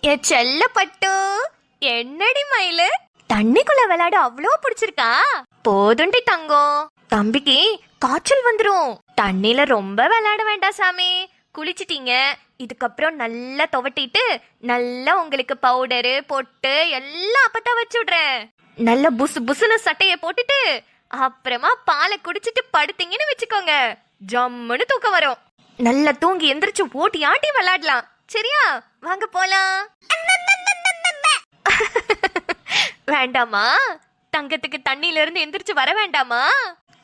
என் செல்ல பட்டு, என்னடி மயிலு தண்ணிக்குள்ள விளையாட அவ்வளோ பிடிச்சிருக்கா? போதுண்டி தங்கம், தம்பிக்கு காய்ச்சல் வந்துரும். தண்ணில ரொம்ப விளையாட வேண்டாம் சாமி. குளிச்சிட்டீங்க, இதுக்கப்புறம் நல்லா துவட்டிட்டு நல்லா உங்களுக்கு பவுடரு பொட்டு எல்லாம் அப்பதான் வச்சு விடுறேன். நல்ல புசு புசுன்னு சட்டைய போட்டுட்டு அப்புறமா பாலை குடிச்சிட்டு படுத்தீங்கன்னு வச்சுக்கோங்க, ஜம்முன்னு தூக்கம் வரும். நல்லா தூங்கி எந்திரிச்சு ஓட்டி ஆட்டி விளையாடலாம். சரியா? வாங்க போலாம். வேண்டாமா? தங்கத்துக்கு தண்ணில இருந்து எந்திரிச்சு வர வேண்டாமா?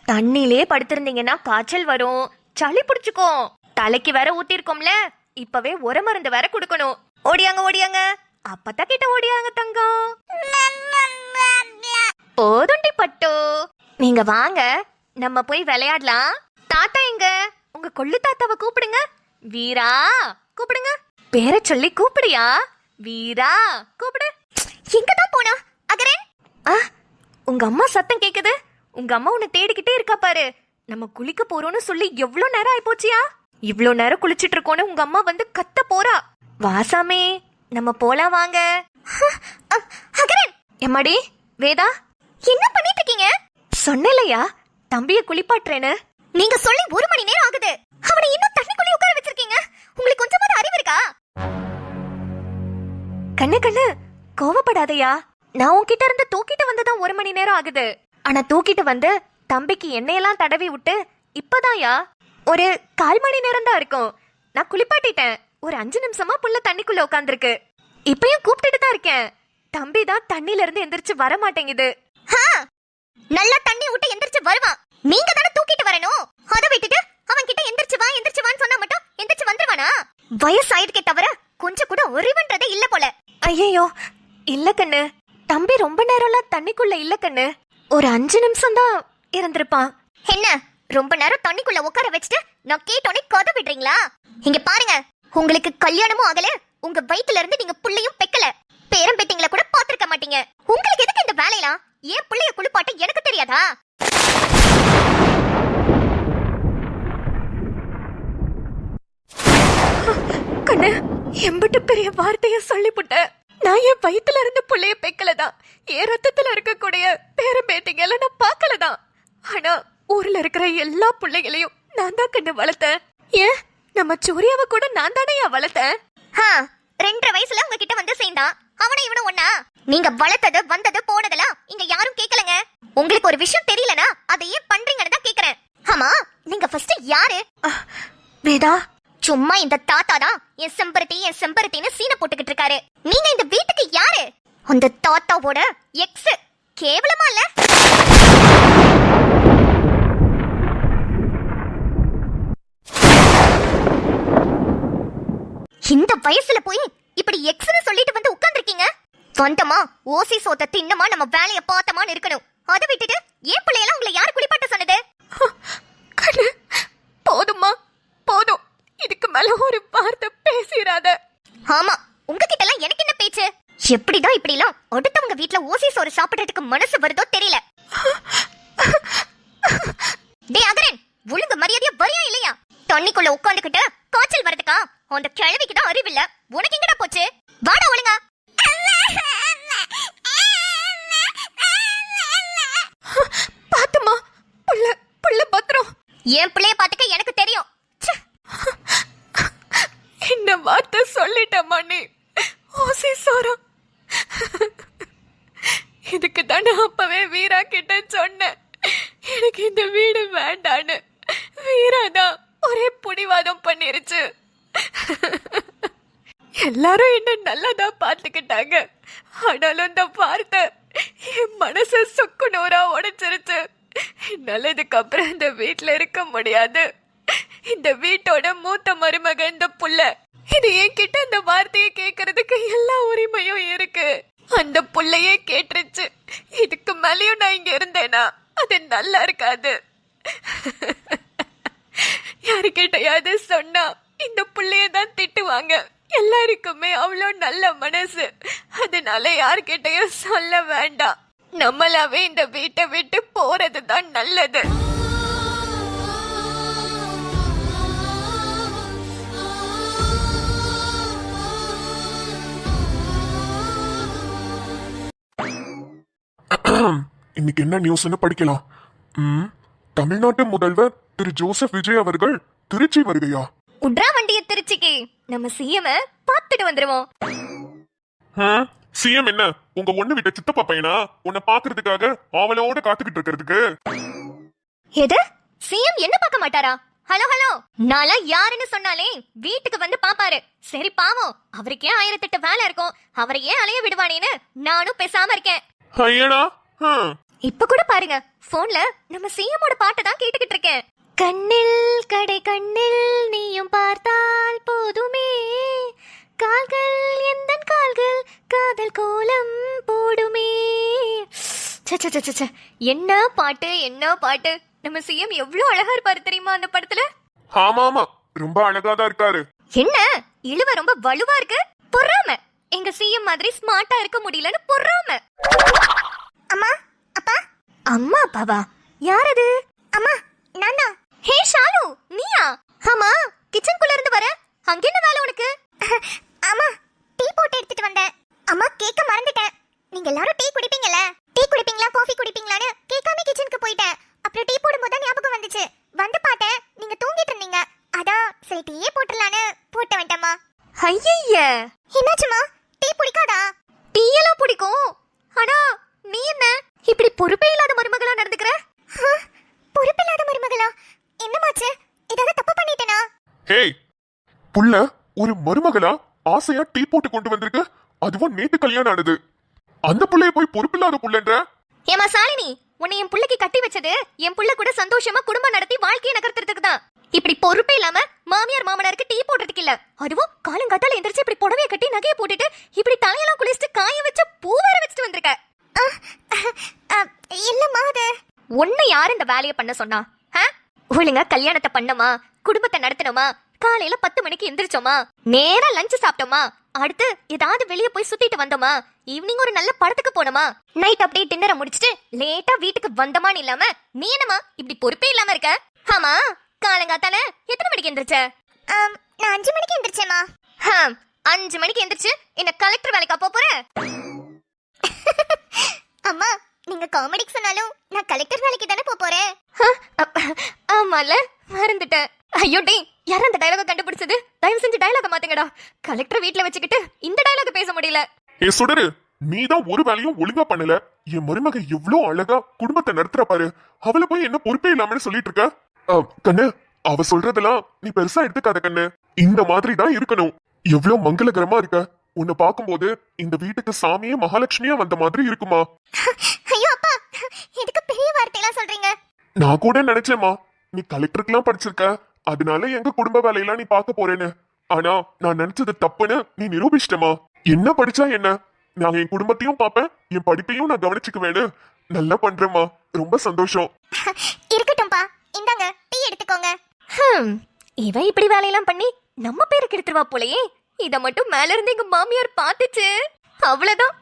தண்ணிலே படுத்திருந்தீங்கன்னா காய்ச்சல் வரும், சளி பிடிச்சுக்கும். தலைக்கு வேற ஊத்திருக்கோம்ல, இப்பவே ஒரு மருந்து வேற குடுக்கணும். ஓடியாங்க ஓடியாங்க, அப்பதான் கிட்ட ஓடியாங்க தங்கம். போதுண்டி பட்டு, நீங்க வாங்க, நம்ம போய் விளையாடலாம். தாத்தா எங்க? உங்க கொள்ளு தாத்தாவை கூப்பிடுங்க. வீரா கூப்பிடுங்க. பேரை சொல்லி கூப்பிடியா? வீரா கூப்பிடு. எங்கதான் போனா அகரன்? உங்க அம்மா சத்தம் கேக்குது. உங்க அம்மா உன்னை தேடிக்கிட்டே இருக்கா பாரு. நம்ம குளிக்க போறோம்னு சொல்லி எவ்வளவு நேரம் ஆயிப்போச்சியா? இவ்ளோ நேரம் குளிச்சிட்டு இருக்கோன்னு உங்க அம்மா வந்து கத்த போறா. வாசாமே, நம்ம போலாம் வாங்க. அகரன், எம்மாடி வேதா, என்ன பண்ணிட்டு இருக்கீங்க? சொன்னலையா தம்பிய குளிப்பாட்டுறேன்னு? நீங்க சொல்லி 1 மணி நேரம் ஆகுது, அவனை இன்னும் தண்ணிக்குள்ளே உட்கார வச்சிருக்கீங்க. உங்களுக்கு கொஞ்சமாவது அறிவு இருக்கா? கண்ணு கண்ணு, கோவப்படாதயா. நான் உன்கிட்ட இருந்து தூக்கிட்டு வந்துதான் 1 மணி நேரம் ஆகுது. ஆனா தூக்கிட்டு வந்து தம்பிக்கு எண்ணெயெல்லாம் தடவி விட்டு இப்பதான்யா ஒரு 1/4 மணி நேரம் தான் இருக்கும். நான் குளிப்பாட்டிட்டேன். ஒரு 5 நிமிஷமா புள்ள தண்ணிக்குள்ள உட்காந்துருக்கு. இப்பயும் கூப்பிட்டுட்டு தான் இருக்கேன். தம்பி தான் தண்ணில இருந்து எந்திரிச்சு வர மாட்டேங்குது. நல்லா தண்ணி விட்டு எந்திரிச்சு வருவான். நீங்க தானே தூக்கிட்டு வரணும். அதை விட்டுட்டு அவன் கிட்ட எந்திரிச்சு வான்னு சொன்னா மட்டும் எந்திரிச்சு வந்துருவானா? வயசாயிருக்கே தவிர கொஞ்சம் கூட அறிவுன்றதே இல்ல போல. ஐயோ இல்ல கண்ணு, தம்பி ரொம்ப நேரம்லாம் தண்ணிக்குள்ள இல்ல கண்ணு. ஒரு 5 நிமிஷம் தான் இருந்திருப்பான். என்ன ரொம்ப நேரம் தண்ணிக்குள்ள உட்கார வச்சுட்டு நான் கேட்டோனே கதை விடுறீங்களா? இங்க பாருங்க, உங்களுக்கு கல்யாணமும் ஆகல, உங்க வயித்துல இருந்து நீங்க புள்ளையும் பெக்கல, பேரம் பேத்திங்கள கூட பாத்திருக்க மாட்டீங்க. உங்களுக்கு எதுக்கு இந்த வேலையெல்லாம்? ஏன் புள்ளைய குளிப்பாட்ட எனக்கு தெரியாதா? கண்ணு, எம்பிட்டு பெரிய வார்த்தைய சொல்லிப்புட்ட. நான் என் வயித்துல இருந்து புள்ளைய பெக்கலதான், என் ரத்தத்துல இருக்கக்கூடிய பேரம் பேத்திங்கள நான் பாக்கலதான். ஆனா ஊர்ல இருக்கிற எல்லா பிள்ளைகளையும் நான் தான் கண்ணு வளர்த்தேன். ஏன் நம்ம சூர்யாவை கூட நான் தானே வளர்த்தேன். 2.5 வயசுல உங்ககிட்ட வந்து சேர்ந்தான். அவனை இவனும் ஒண்ணா? நீங்க வளர்த்தது வந்தது போனதெல்லாம் இங்க யாரும் கேட்கலங்க. உங்களுக்கு ஒரு விஷயம் தெரியலனா அதை ஏன் பண்றீங்கன்னு தான் கேக்குறேன். ஆமா, நீங்க ஃபர்ஸ்ட் யாரு? வேதா, சும்மா இந்த தாத்தா தான் என் செம்பருத்தின்னு சீனை போட்டுக்கிட்டு இருக்காரு. நீங்க இந்த வீட்டுக்கு யாரு? அந்த தாத்தாவோட எக்ஸ். கேவலமா இல்ல? இந்த வயசுல போய் இப்படி எக்ஸ்னு சொல்லிட்டு வந்து உட்கார்ந்திருக்கீங்க. சொந்தமா ஓசி சோத்த தின்னமா நம்ம வேலைய பார்த்தமான்னு இருக்கணும். அதை விட்டுட்டு ஏன் பிள்ளையெல்லாம் உங்களை யாரு குளிப்பாட்ட சொன்னது? போதுமா, போதும். இதுக்கு மேல ஒரு வார்த்தை பேசிராத. ஆமா, உங்ககிட்ட எல்லாம் எனக்கு என்ன பேச்சு? எப்படிதான் இப்படி எல்லாம் அடுத்தவங்க வீட்ல ஓசி சோறு சாப்பிடுறதுக்கு மனசு வருதோ தெரியல. டேய் அகரன், ஒழுங்கு மரியாதையா வரியா இல்லையா? தண்ணிக்குள்ள உட்கார்ந்துகிட்டு காய்ச்சல் வரதுக்கா? அந்த கிழவிக்கு தான் அறிவில்ல, உனக்கு எங்கடா போச்சு? வாடா ஒழுங்கா. பாத்துமா, புள்ள பத்திரம். என் பிள்ளைய பாத்துக்க எனக்கு தெரியும். என்ன வார்த்தை சொல்லிட்டமா நீ? ஓசி சோரா. இதுக்கு தானே அப்பவே வீரா கிட்ட சொன்னேன், எனக்கு இந்த வீடு வேண்டான்னு. வீராதான் ஒரே புடிவாதம் பண்ணிருச்சு. எல்லாரும் என்ன நல்லதா பாத்துக்கிட்டாங்க. ஆனாலும் இந்த வார்த்தை என் மனச சொக்கு நூறா உடைச்சிருச்சு. என்னால இதுக்கப்புறம் இந்த வீட்டுல இருக்க முடியாது. இந்த வீட்டோட மூத்த மருமக இந்த புள்ள. இது என்கிட்ட இந்த வார்த்தையை கேட்கறதுக்கு எல்லா உரிமையும் இருக்கு. அந்த புள்ளையே கேட்டுருச்சு. இதுக்கு மேலேயும் நான் இங்க இருந்தேனா அது நல்லா இருக்காது. யாருக்கிட்டையாவது சொன்னா இந்த புள்ளையதான் திட்டுவாங்க. எல்லாருக்குமே அவ்வளோ நல்ல மனசு. அதனால யார்கிட்டயும் சொல்ல வேண்டாம். நம்மளாவே இந்த வீட்டை விட்டு போறதுதான் நல்லது. இன்னைக்கு என்ன நியூஸ்னு படிக்கலாம். தமிழ்நாட்டு முதல்வர் திரு ஜோசப் விஜய் அவர்கள் திருச்சி வருகையா? உட்ரா வண்டிய திருச்சிக்கு, நம்ம சிஎம் பார்த்துட்டு வந்துருவோம். சிஎம் என்ன உங்க ஒண்ணு விட்ட சித்தப்பா பையனா? உன்னை பாக்குறதுக்காக ஆவலோட காத்துக்கிட்டு இருக்கிறதுக்கு. எது? சிஎம் என்ன பார்க்க மாட்டாரா? ஹலோ ஹலோ, நாளா யாருன்னு சொன்னாலே வீட்டுக்கு வந்து பாப்பாரு. சரி பாவம், அவருக்கே 1008 வேலை இருக்கும், அவரை ஏன் அலைய விடுவானேன்னு நானும் பேசாம இருக்கேன். ஐயடா, இப்ப கூட பாருங்க, போன்ல நம்ம சிஎம்மோட பாட்டை தான் கேட்டுக்கிட்டு இருக்கேன். கண்ணில் கடை கண்ணில் நீயும் பார்த்தால் போதுமே, கால்கள் எந்தன் கால்கள் காதல் கோலம் போடுமே. என்ன பாட்டு, என்ன பாட்டு! நம்ம சிஎம் எவ்வளவு அழகா இருப்பாரு தெரியுமா அந்த படத்துல? ஆமா ஆமா, ரொம்ப அழகா தான் இருக்காரு. என்ன இழுவ ரொம்ப வலுவா இருக்கு, பொறாம. எங்க சிஎம் மாதிரி ஸ்மார்ட்டா இருக்க முடியலன்னு பொறாம. அம்மா அப்பா. அம்மா அப்பாவா? யார் அது? அம்மா நானா. ஹே ஷாலு, நீயா? ஆமா, கிச்சனுக்குள்ள இருந்து வர. அங்க என்ன வேலை உனக்கு? அம்மா டீ போட்டு எடுத்துட்டு வந்தேன். அம்மா கேக்க மறந்துட்டேன். நீங்க எல்லாரும் டீ குடிப்பீங்கல, டீ குடிப்பீங்களா காஃபி குடிப்பீங்களான்னு கேட்காம கிச்சனுக்கு போயிட்டேன். அப்புறம் டீ போடும்போது ஞாபகம் வந்துச்சு, வந்து பார்த்தேன் நீங்க தூங்கிட்டு இருந்தீங்க. அதான் சரி டீயே போட்டுடலான்னு போட்டு வந்துட்டேம்மா. ஐயய்ய, என்னாச்சுமா? டீ பிடிக்காதா? டீ எல்லாம் பிடிக்கும், ஆனா நீ என்ன இப்படி பொறுப்பே இல்லாத மருமகளா நடந்துக்கிற? பொறுப்பில்லாத மருமகளா? என்னமாச்சு? ஏதாவது தப்பு பண்ணிட்டேனா? ஹேய் புள்ள, ஒரு மருமகளா ஆசையா டீ போட்டு கொண்டு வந்திருக்கு. அதுவும் நேத்து கல்யாணம் ஆனது. அந்த புள்ளைய போய் பொறுப்பில்லாத புள்ளன்ற? ஏமா சாலினி, உன்னை என் புள்ளைக்கு கட்டி வச்சது என் புள்ள கூட சந்தோஷமா குடும்பம் நடத்தி வாழ்க்கையை நகர்த்துறதுக்கு தான். இப்படி பொறுப்பே இல்லாம மாமியார் மாமனாருக்கு டீ போடுறதுக்கு இல்ல. அதுவும் காலங்காத்தால எந்திரிச்சு இப்படி புடவைய கட்டி நகைய போட்டுட்டு இப்படி தலையெல்லாம் குளிச்சுட்டு காய வச்ச பூ வேற வச்சுட்டு வந்திருக்க. இல்லம்மா, அது உன்னை யார் இந்த வேலையை பண்ண சொன்னா? ஒழுங்கா கல்யாணத்தை பண்ணமா, குடும்பத்தை நடத்தணுமா, காலையில 10 மணிக்கு எந்திரிச்சோமா, நேரா லஞ்ச் சாப்பிட்டோமா, அடுத்து ஏதாவது வெளியே போய் சுத்திட்டு வந்தோமா, ஈவினிங் ஒரு நல்ல படத்துக்கு போனோமா, நைட் அப்படியே டின்னரை முடிச்சிட்டு லேட்டா வீட்டுக்கு வந்தமான்னு இல்லாம நீ என்னமா இப்படி பொறுப்பே இல்லாம இருக்க? ஆமா, காலங்காத்தால எத்தனை மணிக்கு எந்திரிச்ச? நான் 5 மணிக்கு எந்திரிச்சேமா. 5 மணிக்கு எந்திரிச்சு என்ன கலெக்டர் வேலைக்கா போற? அம்மா, நீங்க காமெடிக்கு சொன்னாலும் நான் கலெக்டர் வேலைக்கு தானே போறேன். ஆமால, மறந்துட்டேன். ஐயோ டேய், யார் அந்த டயலாக கண்டுபிடிச்சது? தயவு செஞ்சு டயலாக மாத்துங்கடா. கலெக்டர் வீட்ல வச்சுக்கிட்டு இந்த டயலாக பேச முடியல. ஏ சுடரு, நீதான் ஒரு வேலையும் ஒழுங்கா பண்ணல. என் மருமக எவ்வளவு அழகா குடும்பத்தை நடத்துற பாரு. அவளை போய் என்ன பொறுப்பே இல்லாமன்னு சொல்லிட்டு இருக்க? கண்ணு, அவ சொல்றதெல்லாம் நீ பெருசா எடுத்துக்காத கண்ணு. இந்த மாதிரி தான் இருக்கணும். எவ்வளவு மங்களகரமா இருக்க. உன்னை பார்க்கும்போது இந்த வீட்டுக்கு சாமியே மகாலட்சுமியா வந்த மாதிரி இருக்குமா? ஐயோ அப்பா, எதுக்கு பெரிய வார்த்தையெல்லாம் சொல்றீங்க? நான் கூட நினைச்சேம்மா, நீ கலெக்டருக்குலாம் படிச்சிருக்க, அதனால எங்க குடும்ப வேலையெல்லாம் நீ பார்க்க போறேன்னு. ஆனா நான் நினைச்சது தப்புன்னு நீ நிரூபிச்சிட்டமா. என்ன படிச்சா என்ன, நான் என் குடும்பத்தையும் பாப்பேன், என் படிப்பையும் நான் கவனிச்சுக்குவேன்னு. நல்லா பண்றேம்மா, ரொம்ப சந்தோஷம். இருக்கட்டும்பா, இந்தாங்க டீ எடுத்துக்கோங்க. இவன் இப்படி வேலையெல்லாம் பண்ணி நம்ம பேருக்கு எடுத்துருவா போலயே. இத மட்டும் மேல இருந்து எங்க மாமியார் பாத்துச்சு, அவ்வளவுதான்.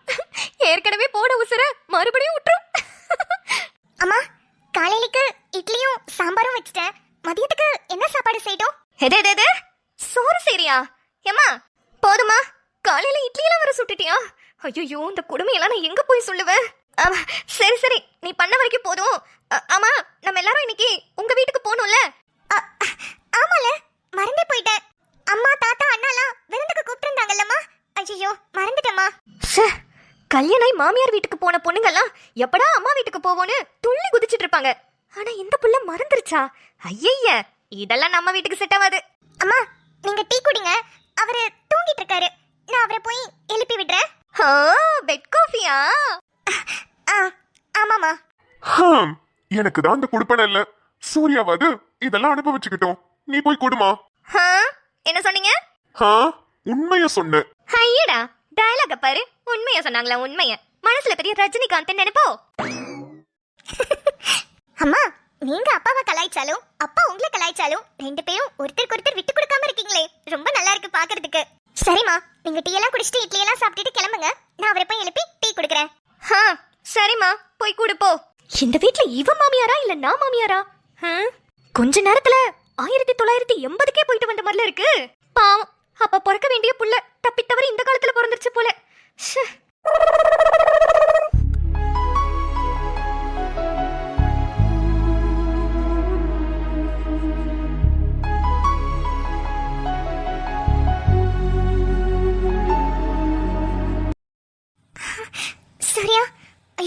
ஏற்கனவே போட உசுர மறுபடியும் விட்டுரும். அம்மா, காலையிலுக்கு இட்லியும் சாம்பாரும் வச்சுட்டேன். மதியத்துக்கு என்ன சாப்பாடு செய்யட்டும்? எது சோறு செய்றியா? ஏமா போதுமா? காலையில இட்லியெல்லாம் வர சுட்டுட்டியா? ஐயோ, இந்த கொடுமையெல்லாம் நான் எங்க போய் சொல்லுவேன்? சரி சரி, நீ பண்ண வரைக்கும் போதும். ஆமா, நம்ம எல்லாரும் இன்னைக்கு உங்க வீட்டுக்கு போகணும்ல? ஆமால, மறந்தே போயிட்டேன். அம்மா தாத்தா அண்ணாலாம் விருந்துக்கு கூப்பிட்டுருந்தாங்கல்லம்மா. ஐயோ மறந்துட்டேம்மா. கல்யாணம் மாமியார் வீட்டுக்கு போன பொண்ணுங்கெல்லாம் எப்படா அம்மா வீட்டுக்கு போவோன்னு துள்ளி குதிச்சிட்டு இருப்பாங்க. ஆனா இந்த புள்ள மறந்துருச்சா? ஐயய்ய, இதெல்லாம் நம்ம வீட்டுக்கு செட் ஆகாது. அம்மா, நீங்க டீ குடிங்க, அவரு தூங்கிட்டு இருக்காரு. நான் அவரை போய் எழுப்பி விடுறேன். பெட் காஃபியா? ஆமாமா. எனக்கு தான் அந்த குடுப்பன இல்ல. சூர்யாவது இதெல்லாம் அனுபவிச்சுக்கிட்டோம். நீ போய் குடுமா. என்ன சொன்னீங்க? உண்மைய சொன்னேன். ஐயடா, டயலாக பாரு. உண்மையா சொன்னாங்களா? உண்மைய மனசுல பெரிய ரஜினிகாந்த் நினைப்போ. அம்மா, நீங்க அப்பாவை கலாய்ச்சாலும் அப்பா உங்களை கலாய்ச்சாலும் 2 பேரும் ஒருத்தருக்கு ஒருத்தர் விட்டு கொடுக்காம இருக்கீங்களே, ரொம்ப நல்லா இருக்கு பாக்குறதுக்கு. சரிம்மா, நீங்க டீ எல்லாம் குடிச்சிட்டு இட்லி எல்லாம் சாப்பிட்டுட்டு கிளம்புங்க. நான் அவரை போய் எழுப்பி டீ குடுக்கறேன். சரிம்மா, போய் குடு போ. இந்த வீட்ல இவ மாமியாரா இல்ல நான் மாமியாரா? கொஞ்ச நேரத்துல 1980க்கே போயிட்டு வந்த மாதிரில இருக்கு. பாவம், அப்ப பிறக்க வேண்டிய புள்ள தப்பித்தவரை இந்த காலத்துல பிறந்துருச்சு போல.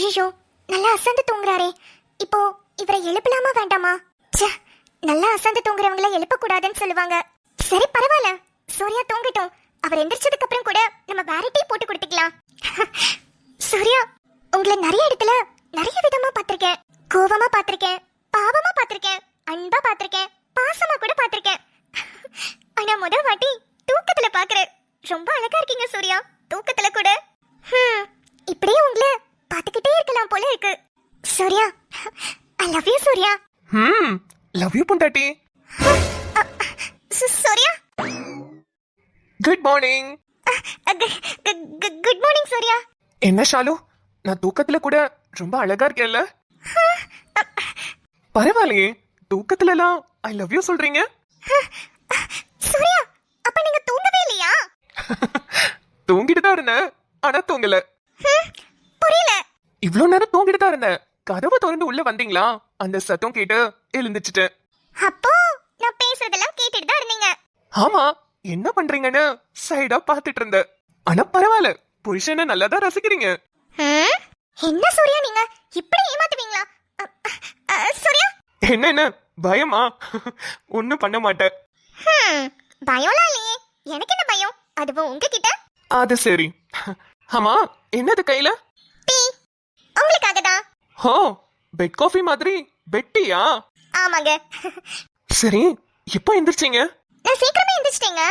ஐயோ, நல்லா அசந்து தூங்குறாரே. இப்போ இவரை எழுப்பலாமா வேண்டாமா? ச்சே, நல்லா அசந்து தூங்குறவங்கள எழுப்ப கூடாதுன்னு சொல்லுவாங்க. சரி பரவாயில்ல, சூர்யா தூங்கட்டும். அவர் எந்திரிச்சதுக்கு அப்புறம் கூட நம்ம வேற டீ போட்டு கொடுத்துக்கலாம். சூர்யா, உங்களை நிறைய இடத்துல நிறைய விதமா பார்த்திருக்கேன். கோவமா பார்த்திருக்கேன், பாவமா பார்த்திருக்கேன், அன்பா பார்த்திருக்கேன், பாசமா கூட பார்த்திருக்கேன். ஆனா முதல் வாட்டி தூக்கத்துல பாக்குறேன். ரொம்ப அழகா இருக்கீங்க சூர்யா, தூக்கத்துல கூட. இப்படியே உங்களை பார்த்துக்கிட்டே இருக்கலாம் போல இருக்கு. Surya, I love you Surya. Love you பொண்டாட்டி. Surya, good morning. Good morning Surya. என்ன ஷாலு, நான் தூக்கத்துல கூட ரொம்ப அழகா இருக்கேன்ல? பரவாயில்லையே, தூக்கத்துல எல்லாம் ஐ லவ் யூ சொல்றீங்க. சூர்யா, அப்ப நீங்க தூங்கவே இல்லையா? தூங்கிட்டு தான் இருந்தேன், ஆனா தூங்கல. புரியல. இவ்ளோ நேரம் தூங்கிட்டு தான் இருந்தேன். கதவை திறந்து உள்ள வந்தீங்களா, அந்த சத்தம் கேட்டு எழுந்துச்சிட்டேன். அப்போ நான் பேசுறதெல்லாம் கேட்டுட்டு தான் இருந்தீங்க. ஆமா, என்ன பண்றீங்கன்னு சைடா பாத்துட்டு இருந்தேன். ஆனா பரவாயில்ல, புருஷனை நல்லா தான் ரசிக்கிறீங்க. என்ன சூர்யா, நீங்க இப்படி ஏமாத்துவீங்களா? சூர்யா, என்ன பயமா? ஒண்ணும் பண்ண மாட்டேன். பயம்லாம் இல்லையே. எனக்கு என்ன பயம், அதுவும் உங்ககிட்ட. அது சரி. ஆமா, என்னது கையில? டீ, உங்களுக்காக தான். ஹோ, பெட் காஃபி மாதிரி பெட்டியா? ஆமாங்க. சரி, எப்போ எந்திரிச்சீங்க? நான் சீக்கிரமே எந்திரிச்சிட்டேங்க.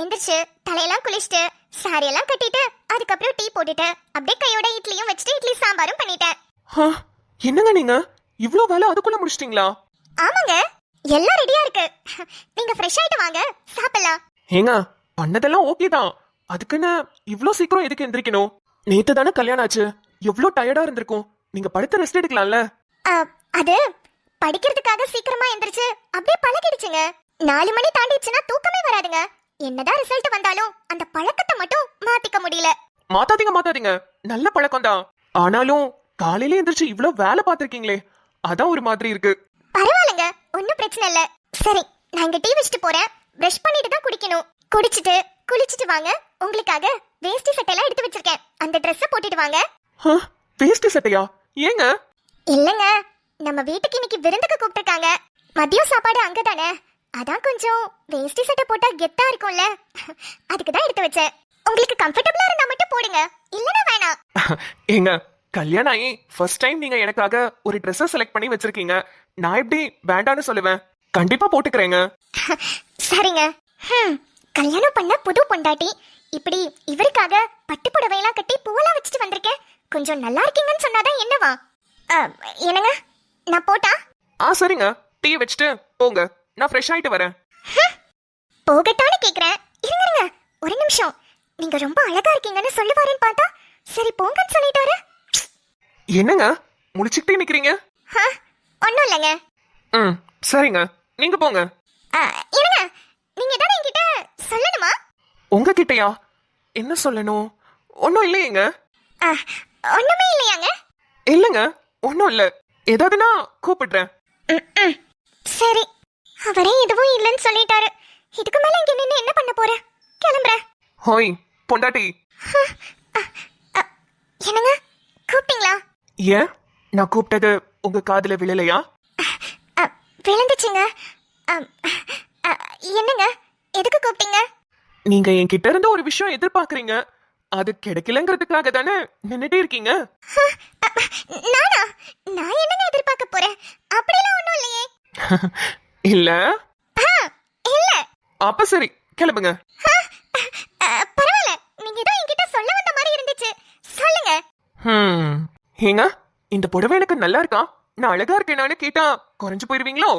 எந்திரிச்சு தலையெல்லாம் குளிச்சுட்டு சாரி எல்லாம் கட்டிட்டு அதுக்கப்புறம் டீ போட்டுட்டு அப்படியே கையோட இட்லியும் வச்சுட்டு இட்லி சாம்பாரும் பண்ணிட்டேன். என்னங்க நீங்க இவ்ளோ வேலை அதுக்குள்ள முடிச்சிட்டீங்களா? ஆமாங்க, எல்லாம் ரெடியா இருக்கு. நீங்க ஃப்ரெஷ் ஆயிட்டு வாங்க, சாப்பிடலாம். ஏங்க, பண்ணதெல்லாம் ஓகே தான். அதுக்குன்னு இவ்ளோ சீக்கிரம் எதுக்கு எந்திரிக்கணும்? நேத்து தானே கல்யாணம் ஆச்சு, எவ்ளோ டயர்டா இருந்திருக்கும். நீங்க படுத்து ரெஸ்ட் எடுக்கலாம்ல? அது படிக்கிறதுக்காக சீக்கிரமா எந்திரிச்சு அப்படியே பழகிடுச்சுங்க. 4 மணி தாண்டிடுச்சுன்னா தூக்கமே வராதுங்க. என்னதான் ரிசல்ட் வந்தாலும் அந்த பழக்கத்தை மட்டும் மாத்திக்க முடியல. மாத்தாதீங்க, நல்ல பழக்கம் தான். ஆனாலும் காலையில எந்திரிச்சு இவ்ளோ வேலை பார்த்திருக்கீங்களே, அதான் ஒரு மாதிரி இருக்கு. பரவாயில்லைங்க, ஒன்னும் பிரச்சனை இல்ல. சரி, நான் இங்க டீ வச்சுட்டு போறேன். பிரஷ் பண்ணிட்டு தான் குடிக்கணும். குடிச்சிட்டு குளிச்சிட்டு வாங்க. உங்களுக்காக வேஷ்டி சட்டையெல்லாம் எடுத்து வச்சிருக்கேன், அந்த ட்ரெஸ்ஸை போட்டுட்டு வாங்க. வேஷ்டி சட்டையா? ஏங்க? இல்லங்க, நம்ம வீட்டுக்கு இன்னைக்கு விருந்துக்கு கூப்பிட்டுருக்காங்க. மதியம் சாப்பாடு அங்கதானே, அதான் கொஞ்சம் வேஷ்டி சட்டை போட்டா கெத்தா இருக்கும்ல, அதுக்கு தான் எடுத்து வச்சேன். உங்களுக்கு கம்ஃபர்டபிளா இருந்தா மட்டும் போடுங்க, இல்லனா வேணாம். ஏங்க, கல்யாணம் ஆகி ஃபர்ஸ்ட் டைம் நீங்க எனக்காக ஒரு ட்ரெஸ் செலக்ட் பண்ணி வச்சிருக்கீங்க. நான் எப்படி வேண்டான்னு சொல்லுவேன்? கண்டிப்பா போட்டுக்கிறேங்க. சரிங்க. கல்யாணம் பண்ண புது பொண்டாட்டி இப்படி இவருக்காக பட்டு புடவையெல்லாம் கட்டி பூவெல்லாம் வச்சுட்டு வந்திருக்கேன். கொஞ்சம் நல்லா இருக்கீங்கன்னு சொன்னாதான் என்னவா? என்னங்க, நான் போட்டா? சரிங்க, டீ வச்சுட்டு போங்க, நான் ஃப்ரெஷ் ஆயிட்டு வரேன். போகட்டான்னு கேக்குறேன். இருங்க ஒரு நிமிஷம். நீங்க ரொம்ப அழகா இருக்கீங்கன்னு சொல்லுவாருன்னு பார்த்தா சரி போங்கன்னு சொல்லிட்டாரு. என்னங்க முடிச்சுக்கிட்டே நிக்கிறீங்க? ஒன்னும் இல்லைங்க. சரிங்க, நீங்க போங்க. இருங்க, நீங்க ஏதாவது என்கிட்ட சொல்லணுமா? உங்ககிட்டயா? என்ன சொல்லணும்? ஒன்னும் இல்லையேங்க. ஒண்ணுமே இல்லையாங்க? இல்லங்க, ஒன்னும் இல்ல. ஏதாவதுனா கூப்பிடுறேன். சரி, அவரே எதுவும் இல்லைன்னு சொல்லிட்டாரு. இதுக்கு மேல இங்க நின்று என்ன பண்ண போற? கிளம்புறேன். ஹோய் பொண்டாட்டி. என்னங்க கூப்பிட்டீங்களா? ஏன், நான் கூப்பிட்டது உங்க காதுல விழலையா? விழுந்துச்சுங்க. என்னங்க, எதுக்கு கூப்பிட்டீங்க? நீங்க என்கிட்ட இருந்து ஒரு விஷயம் எதிர்பார்க்கறீங்க, அது கிடைக்கலங்கிறதுக்காக தானே நின்னுட்டே இருக்கீங்க. நானா? நான் என்னங்க எதிர்பார்க்க போறேன்? அப்படிலாம் ஒண்ணும் இல்லையே. இல்ல இல்ல. அப்ப சரி, கிளம்புங்க. பரவாயில்ல, நீங்க ஏதோ என்கிட்ட சொல்ல வந்த மாதிரி இருந்துச்சு, சொல்லுங்க. ஏங்க, இந்த புடவை எனக்கு நல்லா இருக்கா? நான் அழகா இருக்கேனான்னு கேட்டா குறைஞ்சு போயிருவீங்களோ?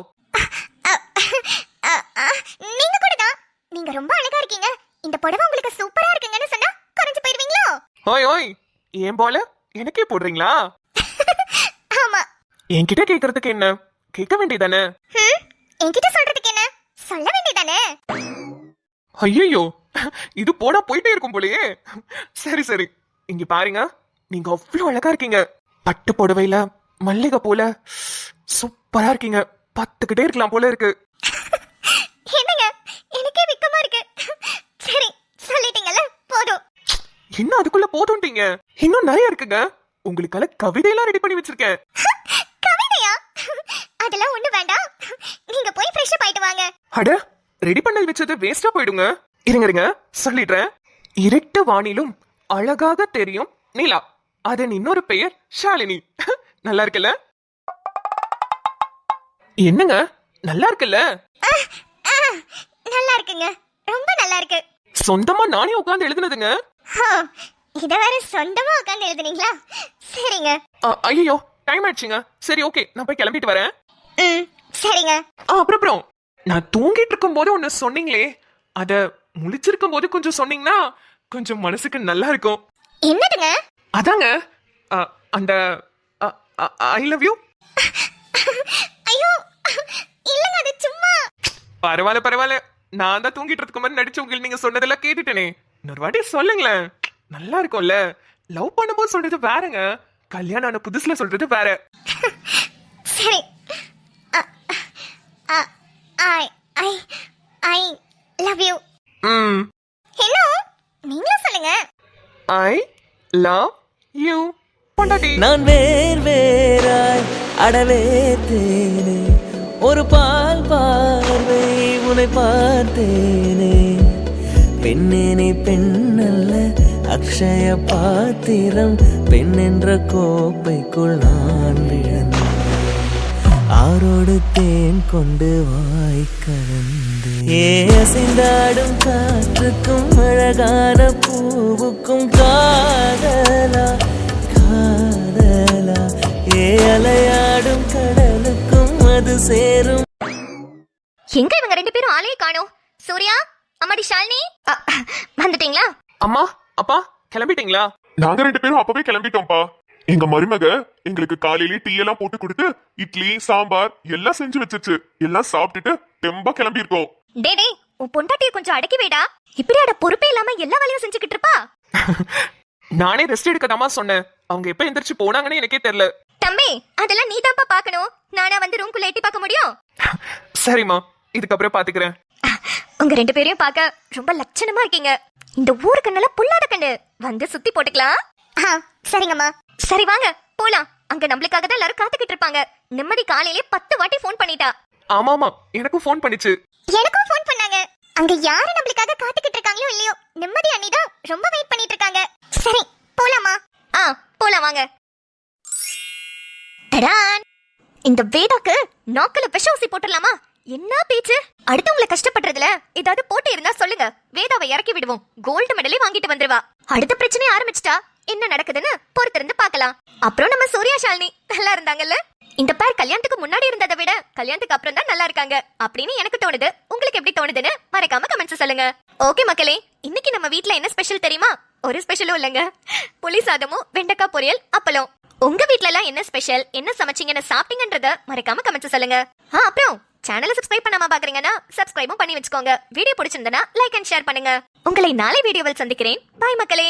நீங்க கூட தான். நீங்க ரொம்ப அழகா இருக்கீங்க, இந்த புடவை உங்களுக்கு சூப்பரா இருக்குங்கன்னு சொன்னா குறைஞ்சு போயிருவீங்களோ? ஓய் ஓய், ஏன் போல எனக்கே போடுறீங்களா? ஆமா. என்கிட்ட கேக்குறதுக்கு என்ன, கேட்க வேண்டியதானே? என்கிட்ட சொல்றதுக்கு என்ன, சொல்ல வேண்டியதானே? ஐயோ, இது போனா போயிட்டே இருக்கும் போலயே. சரி சரி, இங்க பாருங்க, நீங்க அவ்வளவு அழகா இருக்கீங்க. பட்டு புடவையில மல்லிகை போல சூப்பரா இருக்கீங்க. பார்த்துக்கிட்டே இருக்கலாம் போல இருக்கு. என்னங்க, எனக்கே வெக்கமா இருக்கு. சரி, சொல்லிட்டீங்கல்ல, போதும். என்ன அதுக்குள்ள போதும்ட்டீங்க? இன்னும் நிறைய இருக்குங்க. உங்களுக்கால கவிதையெல்லாம் ரெடி பண்ணி வச்சிருக்கேன். கவிதையா? அதெல்லாம் ஒண்ணு வேண்டாம். நீங்க போய் ஃப்ரெஷ் அப் ஆயிட்டு வாங்க. அட, ரெடி பண்ணி வச்சது வேஸ்டா போயிடுங்க. இருங்க சொல்லிடுறேன். இருட்டு வானிலும் அழகாக தெரியும் நிலா, அதன் இன்னொரு பெயர் ஷாலினி. நல்லா இருக்குல்ல? என்னங்க நல்லா இருக்குல்ல? நல்லா இருக்குங்க, ரொம்ப நல்லா இருக்கு. சொந்தமா நானே உட்கார்ந்து எழுதுனதுங்க. இத வேற சொந்தமா உட்கார்ந்து எழுதுனீங்களா? சரிங்க. ஐயோ, டைம் ஆயிடுச்சுங்க. சரி, ஓகே, நான் போய் கிளம்பிட்டு வரேன். சரிங்க. அப்புறம் நான் தூங்கிட்டு இருக்கும் போது ஒன்னு சொன்னீங்களே, அத முழிச்சிருக்கும் போது கொஞ்சம் சொன்னீங்கன்னா கொஞ்சம் மனசுக்கு நல்லா இருக்கும். என்னதுங்க? அதாங்க அந்த ஐ லவ் யூ. ஐயோ, இல்லங்க, அது சும்மா. பரவாயில்ல, நான் தான் தூங்கிட்டு இருக்க மாதிரி நடிச்சு உங்களுக்கு நீங்க சொன்னதெல்லாம் கேட்டுட்டேனே. இன்னொரு வாட்டி சொல்லுங்களேன், நல்லா இருக்கும்ல. லவ் பண்ணும்போது சொல்றது வேறங்க, கல்யாணம் ஆன புதுசுல சொல்றது வேற. சரி. ஐ ஐ ஐ லவ் யூ. என்ன? நீங்களும் சொல்லுங்க. ஐ லவ் யூ பொண்டாட்டி. நான் வேறாய் அடவே தேனே, ஒரு பால் பார்வை உன்னை பார்த்தேனே. பெண்ணேனே பெண்ணல்ல அக்ஷய பாத்திரம், பெண் என்ற கோப்பைக்குள் நான் விழுந்தேன். ஆரோடு தேன் கொண்டு வாய் கலந்து அசைந்தாடும் காற்றுக்கும் அழகான பூவுக்கும் காதலா காதலா, அலையாடும் கடலுக்கும் அது சேரும். எங்க இவங்க ரெண்டு பேரும் ஆளையே காணோம்? சூர்யா, அம்மாடி ஷாலினி, வந்துட்டீங்களா? அம்மா, அப்பா, கிளம்பிட்டீங்களா? நாங்க 2 பேரும் அப்பவே கிளம்பிட்டோம்ப்பா. எங்க மருமக எங்களுக்கு காலையிலே டீ எல்லாம் போட்டு கொடுத்து இட்லி சாம்பார் எல்லாம் செஞ்சு வச்சிருச்சு. எல்லாம் சாப்பிட்டுட்டு தெம்பா கிளம்பி இருக்கோம். டேய், உன் பொண்டாட்டிய கொஞ்சம் அடக்கி வைடா. இப்படியாட பொறுப்பே இல்லாம எல்லா வேலையும் செஞ்சுக்கிட்டு இருப்பா. நானே ரெஸ்ட் எடுக்கதாமா சொன்னேன். அவங்க எப்ப எந்திரிச்சு போனாங்கன்னு எனக்கே தெரியல. தம்பி, அதெல்லாம் நீ தான்ப்பா பாக்கணும். நானா வந்து ரூம்குள்ள எட்டி பார்க்க முடியும்? சரிம்மா, இதுக்கப்புறம் பாத்துக்கிறேன். உங்க 2 பேரையும் பார்க்க ரொம்ப லட்சணமா இருக்கீங்க. இந்த ஊருக்கு நல்ல புல்லாத கண்ணு, வந்து சுத்தி போட்டுக்கலாம். சரிங்கம்மா. சரி வாங்க போலாம். அங்க நம்மளுக்காக தான் எல்லாரும் காத்துக்கிட்டு இருப்பாங்க. நிம்மதி காலையிலே 10 வாட்டி ஃபோன் பண்ணிட்டா. ஆமாமா, எனக்கும் ஃபோன் பண்ணிச்சு. எனக்கும் ஃபோன் பண்ணாங்க. அங்க யாரு நம்மளுக்காக காத்துக்கிட்டு இருக்காங்களோ இல்லையோ, நிம்மதி அண்ணி தான் ரொம்ப வெயிட் பண்ணிட்டு இருக்காங்க. சரி, போலாமா? போலாம் வாங்க. டடான், இந்த வேதாக்கு நாக்குல விஷ ஊசி போட்டுடலாமா? என்ன பேச்சு? அடுத்தவங்களை கஷ்டப்படுறதுல ஏதாவது போட்டு இருந்தா சொல்லுங்க, வேதாவை இறக்கி விடுவோம். கோல்டு மெடலே வாங்கிட்டு வந்துருவா. அடுத்த பிரச்சனை ஆரம்பிச்சிட்டா என்ன நடக்குதுன்னு பொறுத்திருந்து பார்க்கலாம். அப்புறம் நம்ம சூர்யா ஷாலினி நல்லா இருந்தாங்கல்ல. இந்த பேர் கல்யாணத்துக்கு முன்னாடி இருந்ததை விட கல்யாணத்துக்கு அப்புறம் தான் நல்லா இருக்காங்க அப்படின்னு எனக்கு தோணுது. உங்களுக்கு எப்படி தோணுதுன்னு மறக்காம கமெண்ட்ஸ் சொல்லுங்க. ஓகே மக்களே, இன்னைக்கு நம்ம வீட்ல என்ன ஸ்பெஷல் தெரியுமா? ஒரு ஸ்பெஷலும் இல்லைங்க, புளி சாதமும் வெண்டைக்காய் பொரியல் அப்பளம். உங்க வீட்ல எல்லாம் என்ன ஸ்பெஷல், என்ன சமைச்சீங்கன்னு சாப்பிட்டீங்கன்றத மறக்காம கமெண்ட்ஸ் சொல்லுங்க. அப்புறம் சேனலை சப்ஸ்கிரைப் பண்ணாம பாக்குறீங்கன்னா சப்ஸ்கிரைபும் பண்ணி வச்சுக்கோங்க. வீடியோ பிடிச்சிருந்தனா லைக் அண்ட் ஷேர் பண்ணுங்க. உங்களை நாளை வீடியோவில் சந்திக்கிறேன். பாய் மக்களே.